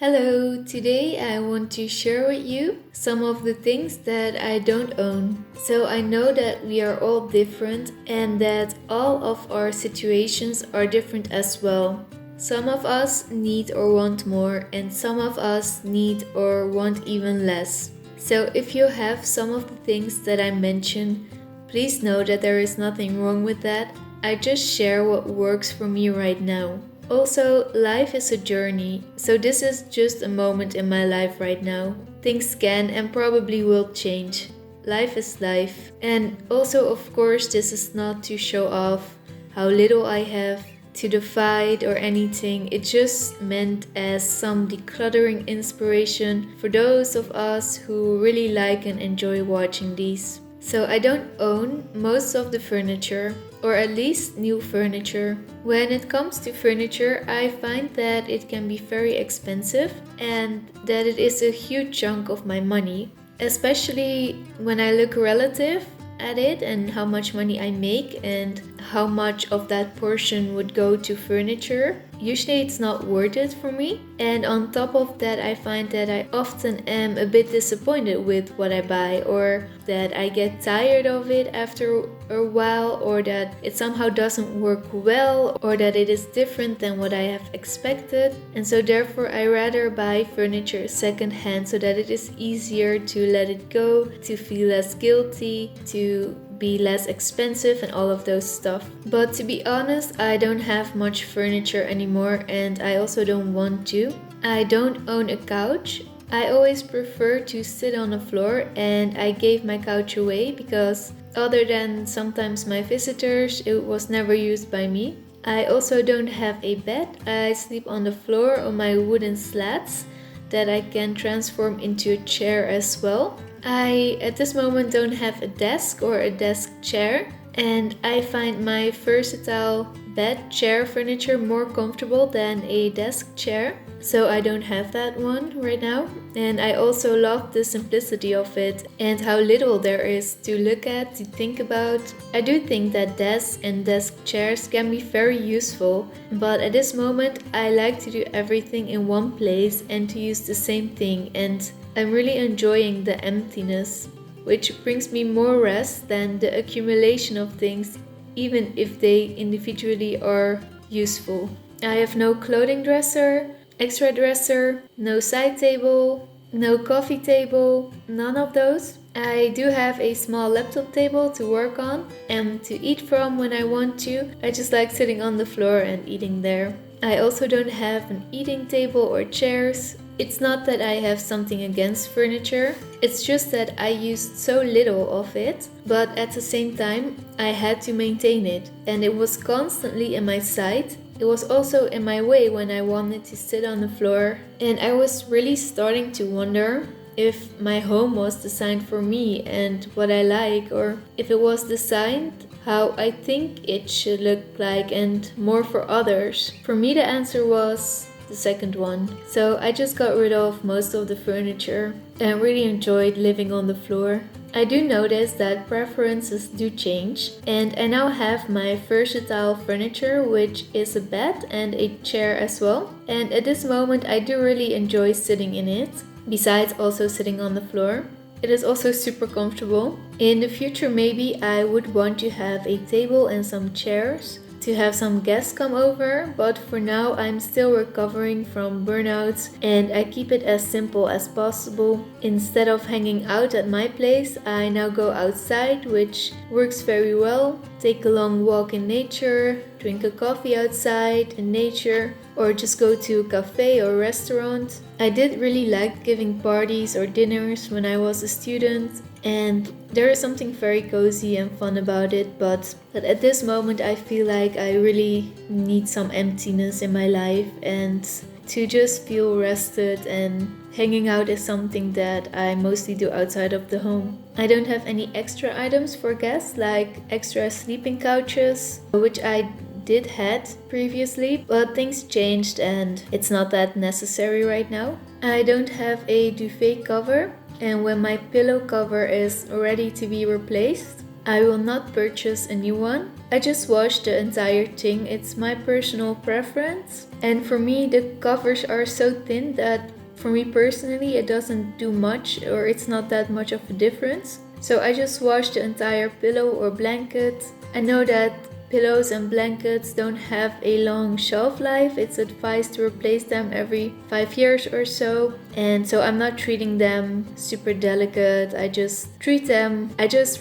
Hello, today I want to share with you some of the things that I don't own. So I know that we are all different and that all of our situations are different as well. Some of us need or want more, and some of us need or want even less. So if you have some of the things that I mentioned, please know that there is nothing wrong with that. I just share what works for me right now. Also, life is a journey, so this is just a moment in my life right now. Things can and probably will change. Life is life. And also, of course, this is not to show off how little I have, to divide or anything. It just meant as some decluttering inspiration for those of us who really like and enjoy watching these. So I don't own most of the furniture, or at least new furniture. When it comes to furniture, I find that it can be very expensive and that it is a huge chunk of my money, especially when I look relative at it and how much money I make and how much of that portion would go to furniture. Usually it's not worth it for me. And on top of that, I find that I often am a bit disappointed with what I buy, or that I get tired of it after a while, or that it somehow doesn't work well, or that it is different than what I have expected. And so therefore I rather buy furniture secondhand so that it is easier to let it go, to feel less guilty, to be less expensive and all of those stuff. But to be honest, I don't have much furniture anymore and I also don't want to. I don't own a couch. I always prefer to sit on the floor, and I gave my couch away because other than sometimes my visitors, it was never used by me. I also don't have a bed. I sleep on the floor on my wooden slats that I can transform into a chair as well. I at this moment don't have a desk or a desk chair, and I find my versatile bed chair furniture more comfortable than a desk chair. So I don't have that one right now. And I also love the simplicity of it and how little there is to look at, to think about. I do think that desks and desk chairs can be very useful, but at this moment I like to do everything in one place and to use the same thing, and I'm really enjoying the emptiness, which brings me more rest than the accumulation of things, even if they individually are useful. I have no clothing dresser, extra dresser, no side table, no coffee table, none of those. I do have a small laptop table to work on and to eat from when I want to. I just like sitting on the floor and eating there. I also don't have an eating table or chairs. It's not that I have something against furniture, it's just that I used so little of it, but at the same time I had to maintain it, and it was constantly in my sight. It was also in my way when I wanted to sit on the floor, and I was really starting to wonder if my home was designed for me and what I like, or if it was designed how I think it should look like and more for others. For me, the answer was the second one. So I just got rid of most of the furniture and really enjoyed living on the floor. I do notice that preferences do change, and I now have my versatile furniture, which is a bed and a chair as well. And at this moment I do really enjoy sitting in it, besides also sitting on the floor. It is also super comfortable. In the future maybe I would want to have a table and some chairs to have some guests come over, but for now I'm still recovering from burnouts and I keep it as simple as possible. Instead of hanging out at my place, I now go outside, which works very well. Take a long walk in nature, drink a coffee outside in nature, or just go to a cafe or restaurant. I did really like giving parties or dinners when I was a student, and there is something very cozy and fun about it, but at this moment I feel like I really need some emptiness in my life, and to just feel rested, and hanging out is something that I mostly do outside of the home. I don't have any extra items for guests, like extra sleeping couches, which I did had previously, but things changed and it's not that necessary right now. I don't have a duvet cover, and when my pillow cover is ready to be replaced, I will not purchase a new one. I just wash the entire thing. It's my personal preference. And for me, the covers are so thin that for me personally, it doesn't do much, or it's not that much of a difference. So I just wash the entire pillow or blanket. I know that pillows and blankets don't have a long shelf life. It's advised to replace them every 5 years or so. And so I'm not treating them super delicate. I just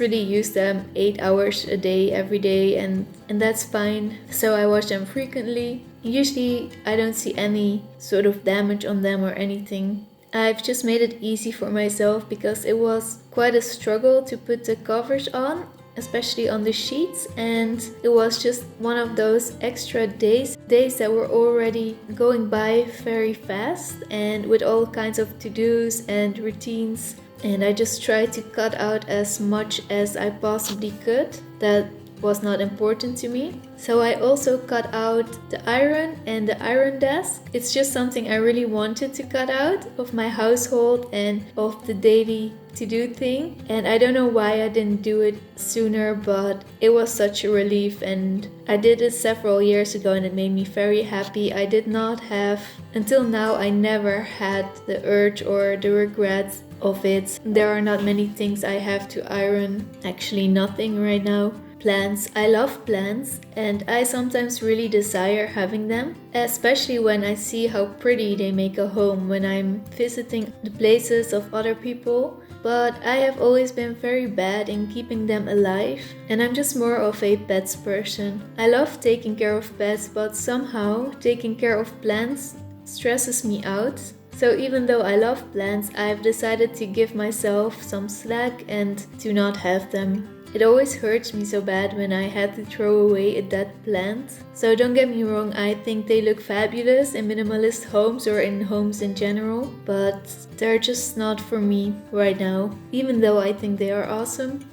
really use them 8 hours a day, every day, and that's fine. So I wash them frequently. Usually I don't see any sort of damage on them or anything. I've just made it easy for myself because it was quite a struggle to put the covers on, especially on the sheets, and it was just one of those extra days that were already going by very fast and with all kinds of to-dos and routines, and I just tried to cut out as much as I possibly could that was not important to me. So I also cut out the iron and the iron desk. It's just something I really wanted to cut out of my household and of the daily to-do thing, and I don't know why I didn't do it sooner, but it was such a relief, and I did it several years ago and it made me very happy. I did not have, until now, I never had the urge or the regret of it. There are not many things I have to iron, actually nothing right now. Plants. I love plants and I sometimes really desire having them, especially when I see how pretty they make a home when I'm visiting the places of other people. But I have always been very bad in keeping them alive, and I'm just more of a pets person. I love taking care of pets, but somehow taking care of plants stresses me out. So even though I love plants, I've decided to give myself some slack and to not have them. It always hurts me so bad when I had to throw away a dead plant. So don't get me wrong, I think they look fabulous in minimalist homes or in homes in general, but they're just not for me right now, even though I think they are awesome.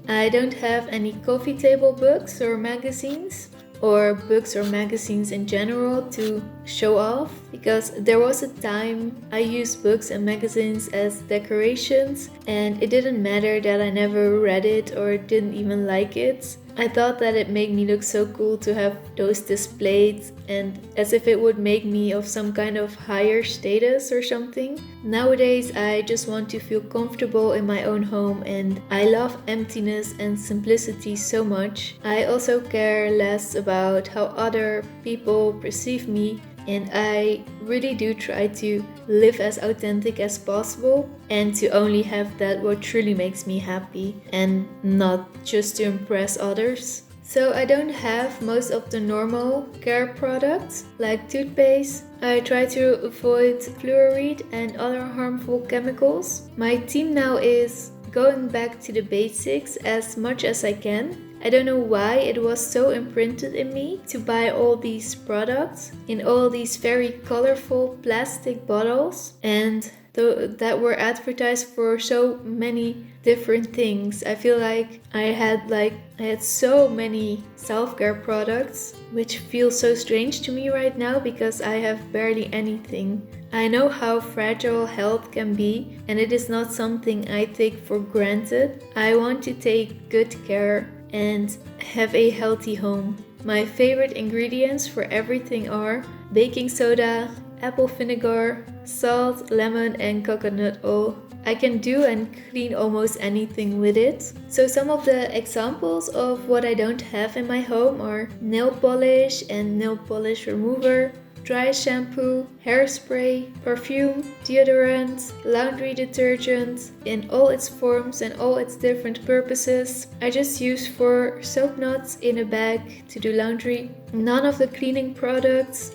I don't have any coffee table books or magazines, or books or magazines in general to show off, because there was a time I used books and magazines as decorations and it didn't matter that I never read it or didn't even like it. I thought that it made me look so cool to have those displayed, and as if it would make me of some kind of higher status or something. Nowadays I just want to feel comfortable in my own home, and I love emptiness and simplicity so much. I also care less about how other people perceive me, and I really do try to live as authentic as possible and to only have that what truly makes me happy and not just to impress others. So I don't have most of the normal care products like toothpaste. I try to avoid fluoride and other harmful chemicals. My team now is going back to the basics as much as I can. I don't know why it was so imprinted in me to buy all these products in all these very colorful plastic bottles, and that were advertised for so many different things. I feel like I had so many self-care products, which feels so strange to me right now because I have barely anything. I know how fragile health can be, and it is not something I take for granted. I want to take good care and have a healthy home. My favorite ingredients for everything are baking soda, apple vinegar, salt, lemon, and coconut oil. I can do and clean almost anything with it. So some of the examples of what I don't have in my home are nail polish and nail polish remover, dry shampoo, hairspray, perfume, deodorant, laundry detergent in all its forms and all its different purposes. I just use 4 soap knots in a bag to do laundry. None of the cleaning products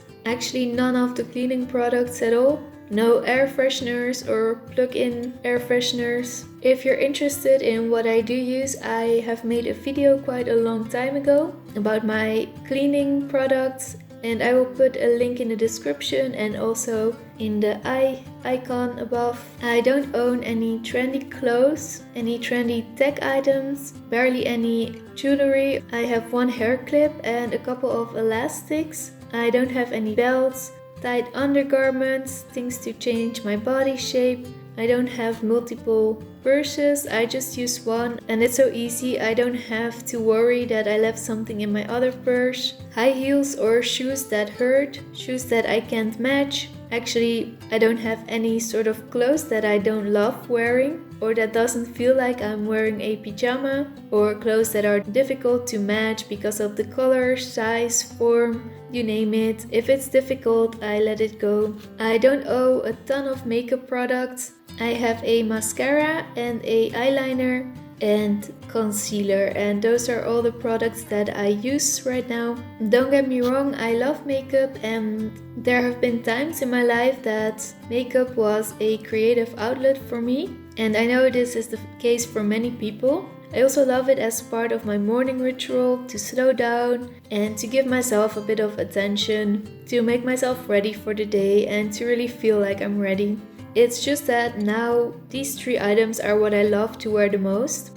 at all. No air fresheners or plug-in air fresheners. If you're interested in what I do use, I have made a video quite a long time ago about my cleaning products, and I will put a link in the description and also in the icon above. I don't own any trendy clothes, any trendy tech items, barely any jewelry. I have 1 hair clip and a couple of elastics. I don't have any belts, tight undergarments, things to change my body shape, I don't have multiple purses, I just use one and it's so easy. I don't have to worry that I left something in my other purse. High heels or shoes that hurt, shoes that I can't match. Actually, I don't have any sort of clothes that I don't love wearing or that doesn't feel like I'm wearing a pajama, or clothes that are difficult to match because of the color, size, form, you name it. If it's difficult, I let it go. I don't own a ton of makeup products. I have a mascara and a eyeliner and concealer, and those are all the products that I use right now. Don't get me wrong, I love makeup, and there have been times in my life that makeup was a creative outlet for me, and I know this is the case for many people. I also love it as part of my morning ritual to slow down and to give myself a bit of attention, to make myself ready for the day and to really feel like I'm ready. It's just that now these 3 items are what I love to wear the most.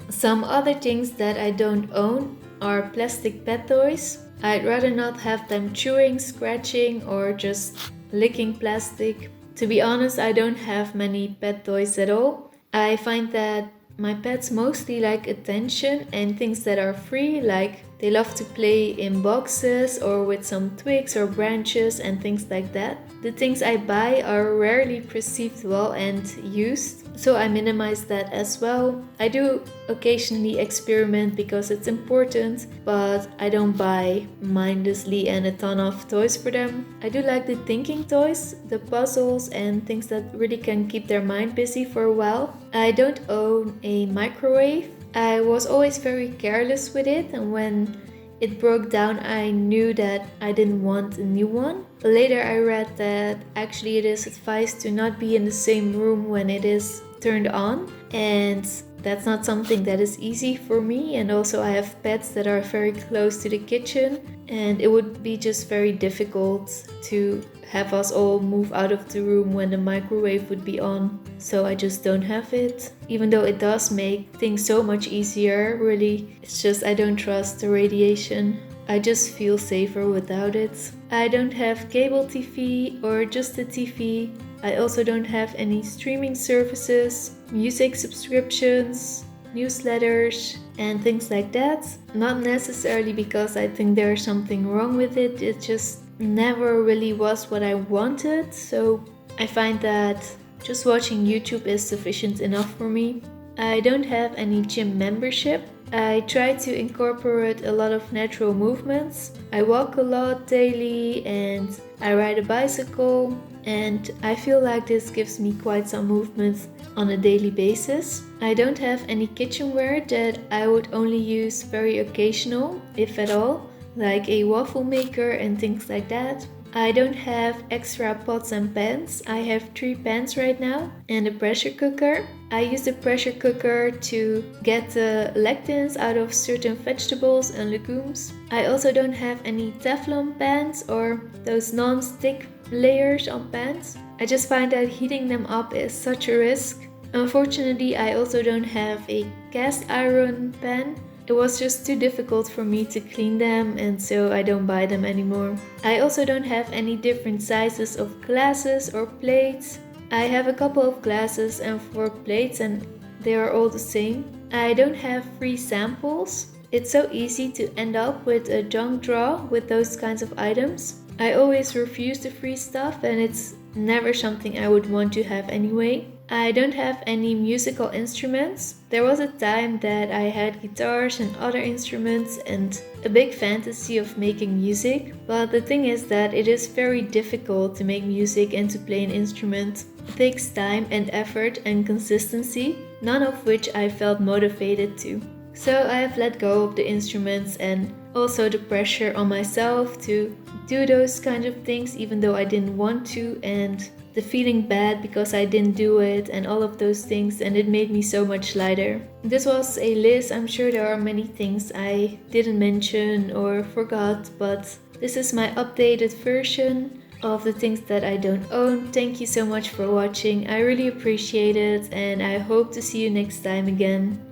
Some other things that I don't own are plastic pet toys. I'd rather not have them chewing, scratching, or just licking plastic. To be honest, I don't have many pet toys at all. I find that my pets mostly like attention and things that are free, like they love to play in boxes or with some twigs or branches and things like that. The things I buy are rarely perceived well and used, so I minimize that as well. I do occasionally experiment because it's important, but I don't buy mindlessly and a ton of toys for them. I do like the thinking toys, the puzzles and things that really can keep their mind busy for a while. I don't own a microwave. I was always very careless with it, and when it broke down I knew that I didn't want a new one. Later I read that actually it is advised to not be in the same room when it is turned on, and that's not something that is easy for me, and also I have pets that are very close to the kitchen and it would be just very difficult to have us all move out of the room when the microwave would be on, so I just don't have it. Even though it does make things so much easier, really, it's just I don't trust the radiation. I just feel safer without it. I don't have cable TV or just a TV. I also don't have any streaming services, music subscriptions, newsletters and things like that. Not necessarily because I think there's something wrong with it, it just never really was what I wanted, so I find that just watching YouTube is sufficient enough for me. I don't have any gym membership. I try to incorporate a lot of natural movements. I walk a lot daily and I ride a bicycle, and I feel like this gives me quite some movement on a daily basis. I don't have any kitchenware that I would only use very occasional, if at all, like a waffle maker and things like that. I don't have extra pots and pans. I have 3 pans right now and a pressure cooker. I use the pressure cooker to get the lectins out of certain vegetables and legumes. I also don't have any Teflon pans or those non-stick layers on pans. I just find that heating them up is such a risk. Unfortunately, I also don't have a cast iron pan. It was just too difficult for me to clean them, and so I don't buy them anymore. I also don't have any different sizes of glasses or plates. I have a couple of glasses and 4 plates and they are all the same. I don't have free samples. It's so easy to end up with a junk drawer with those kinds of items. I always refuse the free stuff and it's never something I would want to have anyway. I don't have any musical instruments. There was a time that I had guitars and other instruments and a big fantasy of making music, but the thing is that it is very difficult to make music and to play an instrument. It takes time and effort and consistency, none of which I felt motivated to. So I have let go of the instruments and also the pressure on myself to do those kind of things even though I didn't want to, and the feeling bad because I didn't do it and all of those things, and it made me so much lighter. This was a list. I'm sure there are many things I didn't mention or forgot, but this is my updated version of the things that I don't own. Thank you so much for watching. I really appreciate it and I hope to see you next time again.